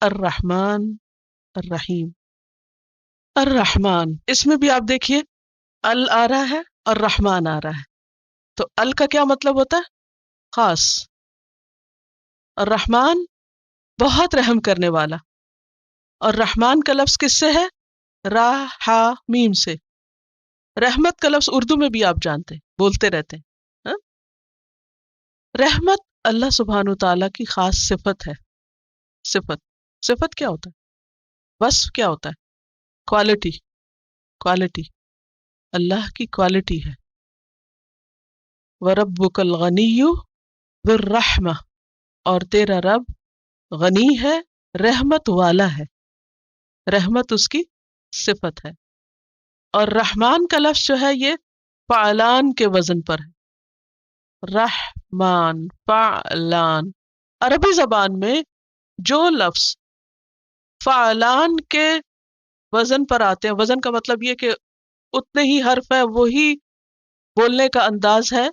الرحمن الرحیم. الرحمن اس میں بھی آپ دیکھیے ال آ رہا ہے اور رحمان آ رہا ہے. تو ال کا کیا مطلب ہوتا ہے؟ خاص. الرحمن بہت رحم کرنے والا. اور رحمان کا لفظ کس سے ہے؟ را ہا میم سے. رحمت کا لفظ اردو میں بھی آپ جانتے ہیں، بولتے رہتے ہیں. ہاں؟ رحمت اللہ سبحانہ تعالیٰ کی خاص صفت ہے. صفت صفت کیا ہوتا ہے؟ وصف کیا ہوتا ہے؟ کوالٹی. کوالٹی اللہ کی کوالٹی ہے. وَرَبُّكَ الْغَنِيُّ ذُو الرَّحْمَةِ، اور تیرا رب غنی ہے، رحمت والا ہے. رحمت اس کی صفت ہے. اور رحمان کا لفظ جو ہے یہ فعلان کے وزن پر ہے. رحمان فعلان. عربی زبان میں جو لفظ فعلان کے وزن پر آتے ہیں، وزن کا مطلب یہ کہ اتنے ہی حرف ہے، وہی بولنے کا انداز ہے،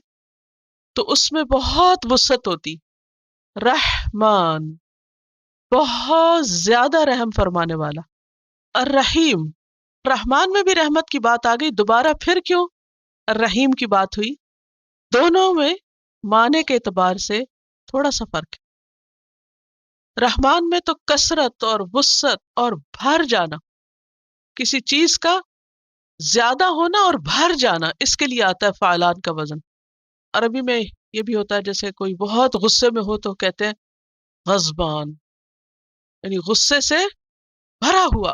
تو اس میں بہت وسعت ہوتی. رحمان بہت زیادہ رحم فرمانے والا. الرحیم رحمان میں بھی رحمت کی بات آ گئی، دوبارہ پھر کیوں الرحیم کی بات ہوئی؟ دونوں میں معنی کے اعتبار سے تھوڑا سا فرق ہے. رحمان میں تو کثرت اور وسعت اور بھر جانا، کسی چیز کا زیادہ ہونا اور بھر جانا، اس کے لیے آتا ہے فعلان کا وزن. عربی میں یہ بھی ہوتا ہے، جیسے کوئی بہت غصے میں ہو تو کہتے ہیں غضبان، یعنی غصے سے بھرا ہوا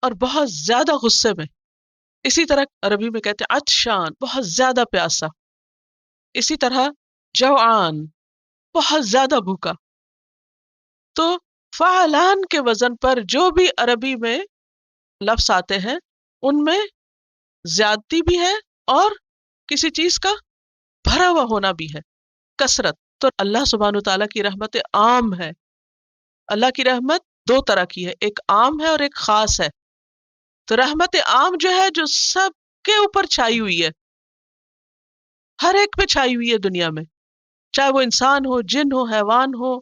اور بہت زیادہ غصے میں. اسی طرح عربی میں کہتے ہیں عطشان، بہت زیادہ پیاسا. اسی طرح جوعان، بہت زیادہ بھوکا. تو فعلان کے وزن پر جو بھی عربی میں لفظ آتے ہیں ان میں زیادتی بھی ہے اور کسی چیز کا بھرا ہوا ہونا بھی ہے، کثرت. تو اللہ سبحانہ تعالیٰ کی رحمت عام ہے. اللہ کی رحمت دو طرح کی ہے، ایک عام ہے اور ایک خاص ہے. تو رحمت عام جو ہے، جو سب کے اوپر چھائی ہوئی ہے، ہر ایک پہ چھائی ہوئی ہے دنیا میں، چاہے وہ انسان ہو، جن ہو، حیوان ہو.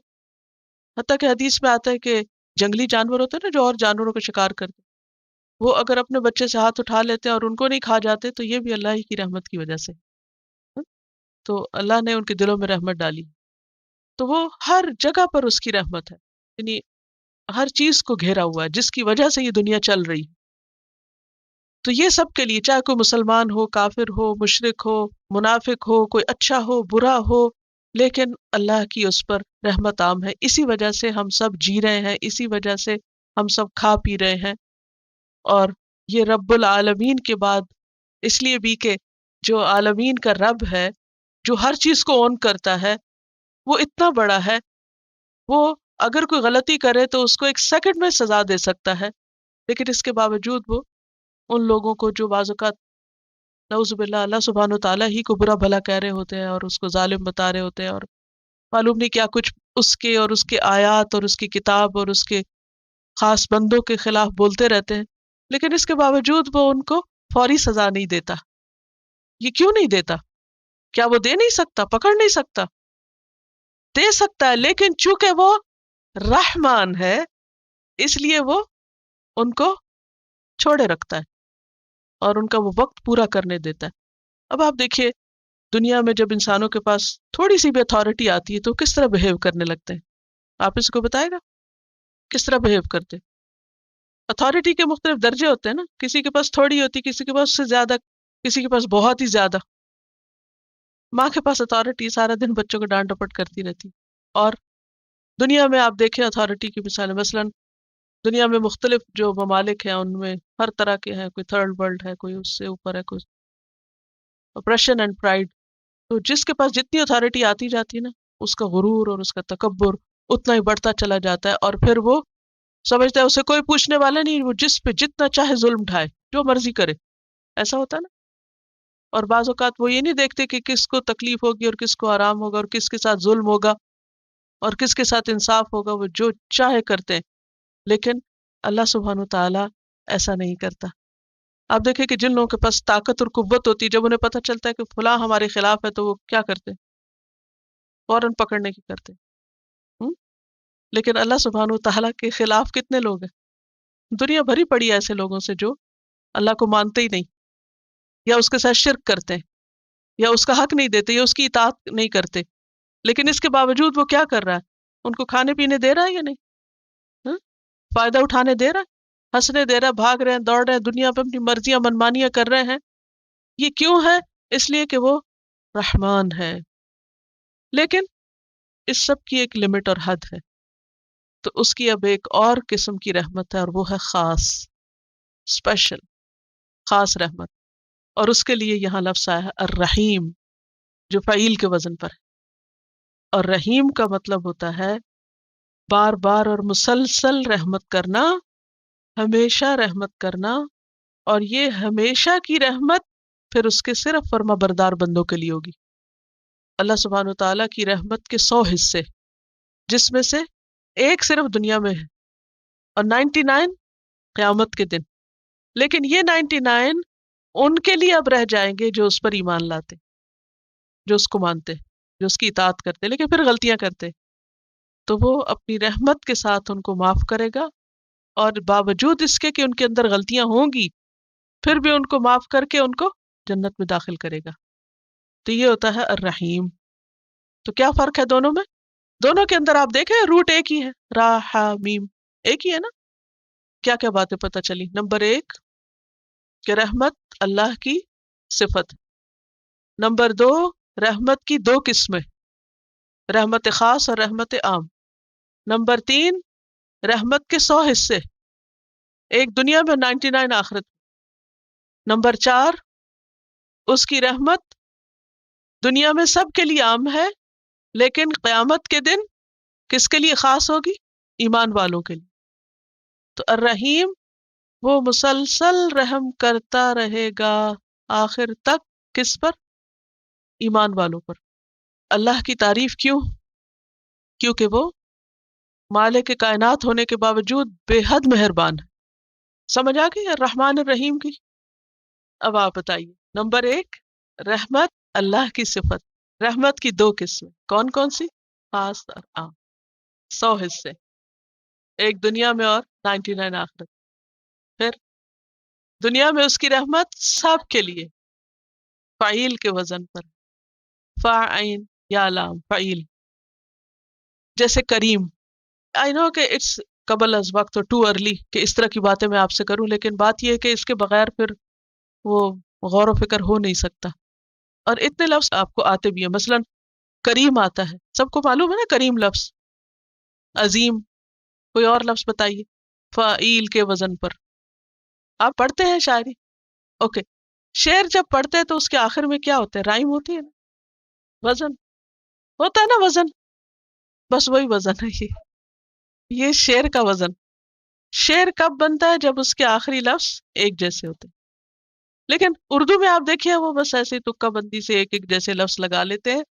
حتیٰ کہ حدیث میں آتا ہے کہ جنگلی جانور ہوتے ہیں نا جو اور جانوروں کو شکار کرتے، وہ اگر اپنے بچے سے ہاتھ اٹھا لیتے ہیں اور ان کو نہیں کھا جاتے تو یہ بھی اللہ ہی کی رحمت کی وجہ سے. تو اللہ نے ان کے دلوں میں رحمت ڈالی، تو وہ ہر جگہ پر اس کی رحمت ہے. یعنی ہر چیز کو گھیرا ہوا ہے جس کی وجہ سے یہ دنیا چل رہی. تو یہ سب کے لیے، چاہے کوئی مسلمان ہو، کافر ہو، مشرک ہو، منافق ہو، کوئی اچھا ہو، برا ہو، لیکن اللہ کی اس پر رحمت عام ہے. اسی وجہ سے ہم سب جی رہے ہیں، اسی وجہ سے ہم سب کھا پی رہے ہیں. اور یہ رب العالمین کے بعد اس لیے بھی کہ جو عالمین کا رب ہے، جو ہر چیز کو اون کرتا ہے، وہ اتنا بڑا ہے، وہ اگر کوئی غلطی کرے تو اس کو ایک سیکنڈ میں سزا دے سکتا ہے. لیکن اس کے باوجود وہ ان لوگوں کو جو بعض اوقات نعوذ باللہ اللہ سبحانہ تعالیٰ ہی کو برا بھلا کہہ رہے ہوتے ہیں اور اس کو ظالم بتا رہے ہوتے ہیں، اور معلوم نہیں کیا کچھ اس کے اور اس کے آیات اور اس کی کتاب اور اس کے خاص بندوں کے خلاف بولتے رہتے ہیں، لیکن اس کے باوجود وہ ان کو فوری سزا نہیں دیتا. یہ کیوں نہیں دیتا؟ کیا وہ دے نہیں سکتا؟ پکڑ نہیں سکتا؟ دے سکتا ہے، لیکن چونکہ وہ رحمان ہے اس لیے وہ ان کو چھوڑے رکھتا ہے اور ان کا وہ وقت پورا کرنے دیتا ہے. اب آپ دیکھیے دنیا میں جب انسانوں کے پاس تھوڑی سی بھی اتھارٹی آتی ہے تو کس طرح بہیو کرنے لگتے ہیں. آپ اس کو بتائے گا کس طرح بہیو کرتے؟ اتھارٹی کے مختلف درجے ہوتے ہیں نا، کسی کے پاس تھوڑی ہوتی، کسی کے پاس اس سے زیادہ، کسی کے پاس بہت ہی زیادہ. ماں کے پاس اتھارٹی سارا دن بچوں کو ڈانٹ ڈپٹ کرتی رہتی. اور دنیا میں آپ دیکھیں اتھارٹی کی مثالیں، مثلاً دنیا میں مختلف جو ممالک ہیں ان میں ہر طرح کے ہیں، کوئی تھرڈ ورلڈ ہے، کوئی اس سے اوپر ہے، کوئی اپریشن اینڈ پرائڈ. تو جس کے پاس جتنی اتھارٹی آتی جاتی ہے نا، اس کا غرور اور اس کا تکبر اتنا ہی بڑھتا چلا جاتا ہے، اور پھر وہ سمجھتا ہے اسے کوئی پوچھنے والا نہیں، وہ جس پہ جتنا چاہے ظلم ڈھائے، جو مرضی کرے. ایسا ہوتا ہے نا. اور بعض اوقات وہ یہ نہیں دیکھتے کہ کس کو تکلیف ہوگی اور کس کو آرام ہوگا اور کس کے ساتھ ظلم ہوگا اور کس کے ساتھ انصاف ہوگا، وہ جو چاہے کرتے ہیں. لیکن اللہ سبحانہ تعالیٰ ایسا نہیں کرتا. آپ دیکھیں کہ جن لوگوں کے پاس طاقت اور قوت ہوتی ہے، جب انہیں پتہ چلتا ہے کہ فلاں ہمارے خلاف ہے تو وہ کیا کرتے ہیں؟ فوراً پکڑنے کی کرتے ہیں. لیکن اللہ سبحانہ تعالیٰ کے خلاف کتنے لوگ ہیں؟ دنیا بھری پڑی ہے ایسے لوگوں سے جو اللہ کو مانتے ہی نہیں، یا اس کے ساتھ شرک کرتے ہیں، یا اس کا حق نہیں دیتے، یا اس کی اطاعت نہیں کرتے، لیکن اس کے باوجود وہ کیا کر رہا ہے؟ ان کو کھانے پینے دے رہا ہے یا نہیں؟ ہاں؟ فائدہ اٹھانے دے رہا ہے، ہنسنے دے رہا ہے، بھاگ رہے ہیں، دوڑ رہے ہیں، دنیا پہ اپنی مرضیاں منمانیاں کر رہے ہیں. یہ کیوں ہے؟ اس لیے کہ وہ رحمان ہے. لیکن اس سب کی ایک لمٹ اور حد ہے. تو اس کی اب ایک اور قسم کی رحمت ہے، اور وہ ہے خاص، اسپیشل، خاص رحمت. اور اس کے لیے یہاں لفظ آیا ہے الرحیم، جو فعیل کے وزن پر ہے. اور رحیم کا مطلب ہوتا ہے بار بار اور مسلسل رحمت کرنا، ہمیشہ رحمت کرنا. اور یہ ہمیشہ کی رحمت پھر اس کے صرف فرما بردار بندوں کے لیے ہوگی. اللہ سبحانہ و تعالیٰ کی رحمت کے 100 حصے، جس میں سے ایک صرف دنیا میں ہے اور 99 قیامت کے دن. لیکن یہ 99 ان کے لیے اب رہ جائیں گے جو اس پر ایمان لاتے، جو اس کو مانتے، جو اس کی اطاعت کرتے، لیکن پھر غلطیاں کرتے. تو وہ اپنی رحمت کے ساتھ ان کو معاف کرے گا، اور باوجود اس کے کہ ان کے اندر غلطیاں ہوں گی، پھر بھی ان کو معاف کر کے ان کو جنت میں داخل کرے گا. تو یہ ہوتا ہے الرحیم. تو کیا فرق ہے دونوں میں؟ دونوں کے اندر آپ دیکھیں روٹ ایک ہی ہے، را ہا میم ایک ہی ہے نا. کیا کیا باتیں پتہ چلی؟ نمبر 1 کہ رحمت اللہ کی صفت. نمبر 2 رحمت کی 2 قسمیں، رحمت خاص اور رحمت عام. نمبر 3 رحمت کے 100 حصے، ایک دنیا میں 99 آخرت. نمبر 4 اس کی رحمت دنیا میں سب کے لیے عام ہے، لیکن قیامت کے دن کس کے لیے خاص ہوگی؟ ایمان والوں کے لیے. تو الرحیم وہ مسلسل رحم کرتا رہے گا آخر تک، کس پر؟ ایمان والوں پر. اللہ کی تعریف کیوں؟ کیونکہ وہ مالک کائنات ہونے کے باوجود بے حد مہربان ہے. سمجھ آ گئی الرحمن الرحیم کی؟ اب آپ بتائیے. نمبر 1 رحمت اللہ کی صفت. رحمت کی 2 قسمیں، کون کون سی؟ خاص اور عام. 100 حصے، ایک دنیا میں اور 99 آخرت. پھر دنیا میں اس کی رحمت سب کے لیے، فعیل کے وزن پر، فاعین یا لام فعیل. جیسے کریم. آئی نو کہ اٹس قبل از وقت اور ٹو ارلی کہ اس طرح کی باتیں میں آپ سے کروں، لیکن بات یہ ہے کہ اس کے بغیر پھر وہ غور و فکر ہو نہیں سکتا. اور اتنے لفظ آپ کو آتے بھی ہیں، مثلا کریم آتا ہے، سب کو معلوم ہے نا کریم لفظ. عظیم، کوئی اور لفظ بتائیے فعیل کے وزن پر. آپ پڑھتے ہیں شاعری؟ اوکے. شعر جب پڑھتے ہیں تو اس کے آخر میں کیا ہوتا ہے؟ رائم ہوتی ہے نا، وزن ہوتا ہے نا، وزن. بس وہی وزن ہے یہ شعر کا وزن. شعر کب بنتا ہے؟ جب اس کے آخری لفظ ایک جیسے ہوتے ہیں. لیکن اردو میں آپ دیکھیے وہ بس ایسے تکہ بندی سے ایک ایک جیسے لفظ لگا لیتے ہیں،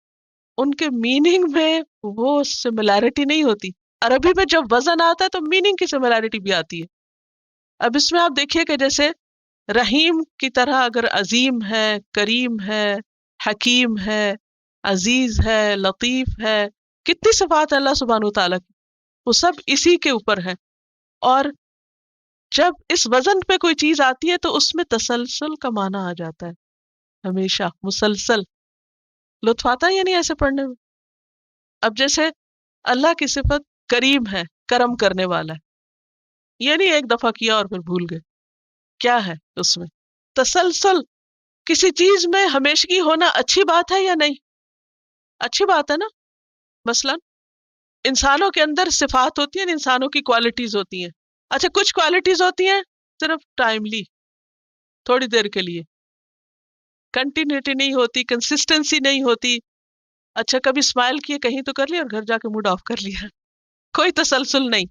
ان کے میننگ میں وہ سملیرٹی نہیں ہوتی. عربی میں جب وزن آتا ہے تو میننگ کی سملیرٹی بھی آتی ہے. اب اس میں آپ دیکھیے کہ جیسے رحیم کی طرح اگر عظیم ہے، کریم ہے، حکیم ہے، عزیز ہے، لطیف ہے، کتنی صفات ہے اللہ سبحانہ و تعالیٰ کی، وہ سب اسی کے اوپر ہے. اور جب اس وزن پہ کوئی چیز آتی ہے تو اس میں تسلسل کا معنی آ جاتا ہے، ہمیشہ مسلسل. لطف آتا ہے یا نہیں ایسے پڑھنے میں؟ اب جیسے اللہ کی صفت کریم ہے، کرم کرنے والا ہے، یہ نہیں ایک دفعہ کیا اور پھر بھول گئے. کیا ہے اس میں؟ تسلسل. کسی چیز میں ہمیشگی ہونا اچھی بات ہے یا نہیں؟ اچھی بات ہے نا. مثلا انسانوں کے اندر صفات ہوتی ہیں، انسانوں کی کوالٹیز ہوتی ہیں. اچھا کچھ کوالٹیز ہوتی ہیں صرف ٹائملی، تھوڑی دیر کے لیے، کنٹینیوٹی نہیں ہوتی، کنسسٹنسی نہیں ہوتی. اچھا کبھی اسمائل کیے کہیں تو کر لیا اور گھر جا کے موڈ آف کر لیا، کوئی تسلسل نہیں.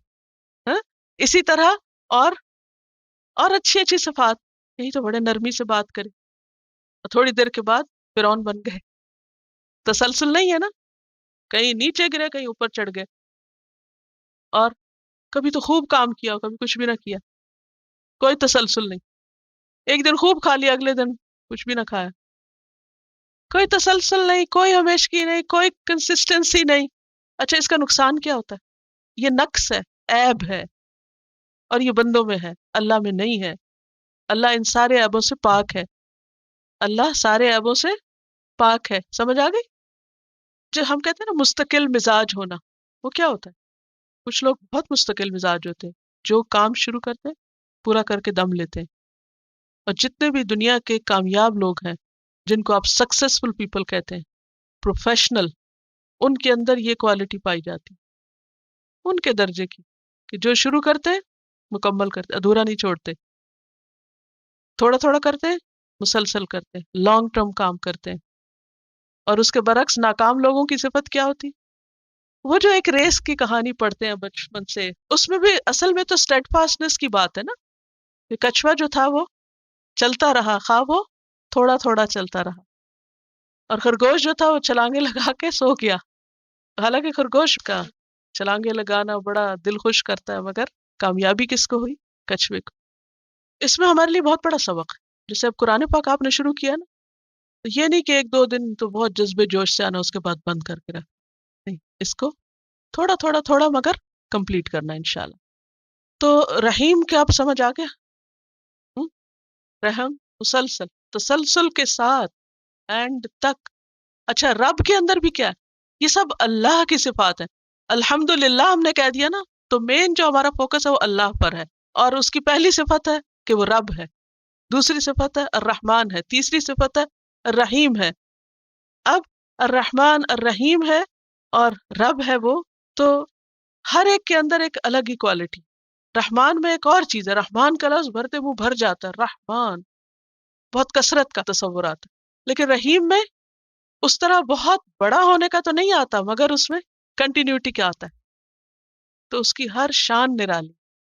ہاں اسی طرح اور اچھی اچھی صفات، یہی تو بڑے نرمی سے بات کرے اور تھوڑی دیر کے بعد فرعون بن گئے. تسلسل نہیں ہے نا، کہیں نیچے گرے کہیں اوپر چڑھ گئے. اور کبھی تو خوب کام کیا اور کبھی کچھ بھی نہ کیا، کوئی تسلسل نہیں. ایک دن خوب کھا لیا، اگلے دن کچھ بھی نہ کھایا، کوئی تسلسل نہیں، کوئی ہمیشگی نہیں، کوئی کنسسٹنسی نہیں. اچھا اس کا نقصان کیا ہوتا ہے؟ یہ نقص ہے، عیب ہے، اور یہ بندوں میں ہے، اللہ میں نہیں ہے۔ اللہ ان سارے عیبوں سے پاک ہے، اللہ سارے عیبوں سے پاک ہے۔ سمجھ آ گئی؟ جو ہم کہتے ہیں نا مستقل مزاج ہونا، وہ کیا ہوتا ہے؟ کچھ لوگ بہت مستقل مزاج ہوتے ہیں، جو کام شروع کرتے ہیں پورا کر کے دم لیتے ہیں۔ اور جتنے بھی دنیا کے کامیاب لوگ ہیں جن کو آپ سکسیسفل پیپل کہتے ہیں، پروفیشنل، ان کے اندر یہ کوالٹی پائی جاتی، ان کے درجے کی، کہ جو شروع کرتے ہیں مکمل کرتے، ادھورا نہیں چھوڑتے، تھوڑا تھوڑا کرتے ہیں، مسلسل کرتے ہیں، لانگ ٹرم کام کرتے ہیں۔ اور اس کے برعکس ناکام لوگوں کی صفت کیا ہوتی؟ وہ جو ایک ریس کی کہانی پڑھتے ہیں بچپن سے، اس میں بھی اصل میں تو اسٹیڈ فاسٹنس کی بات ہے نا، کہ کچھوا جو تھا وہ چلتا رہا، خواہ وہ تھوڑا تھوڑا چلتا رہا، اور خرگوش جو تھا وہ چھلانگے لگا کے سو گیا۔ حالانکہ خرگوش کا چھلانگے لگانا بڑا دل خوش کرتا ہے، مگر کامیابی کس کو ہوئی؟ کچھوے کو۔ اس میں ہمارے لیے بہت بڑا سبق ہے۔ جیسے اب قرآن پاک آپ نے شروع کیا نا، تو یہ نہیں کہ ایک دو دن تو بہت جذبے جوش سے آنا، اس کے بعد بند کر کے رکھ، نہیں، اس کو تھوڑا تھوڑا تھوڑا مگر کمپلیٹ کرنا انشاءاللہ۔ تو رحیم کیا آپ سمجھ آ گیا؟ ہم؟ رحم مسلسل، تسلسل کے ساتھ، اینڈ تک۔ اچھا، رب کے اندر بھی کیا ہے؟ یہ سب اللہ کی صفات ہیں۔ الحمدللہ ہم نے کہہ دیا نا، تو مین جو ہمارا فوکس ہے وہ اللہ پر ہے، اور اس کی پہلی صفت ہے کہ وہ رب ہے، دوسری صفت ہے الرحمن ہے، تیسری صفت ہے الرحیم ہے۔ اب الرحمن الرحیم ہے اور رب ہے وہ، تو ہر ایک کے اندر ایک الگ ہی کوالٹی۔ رحمان میں ایک اور چیز ہے، رحمان کا لفظ بھرتے منہ بھر جاتا ہے، رحمان، بہت کثرت کا تصور آتا ہے۔ لیکن رحیم میں اس طرح بہت بڑا ہونے کا تو نہیں آتا، مگر اس میں کنٹینیوٹی کا آتا ہے، تو اس کی ہر شان نرالی۔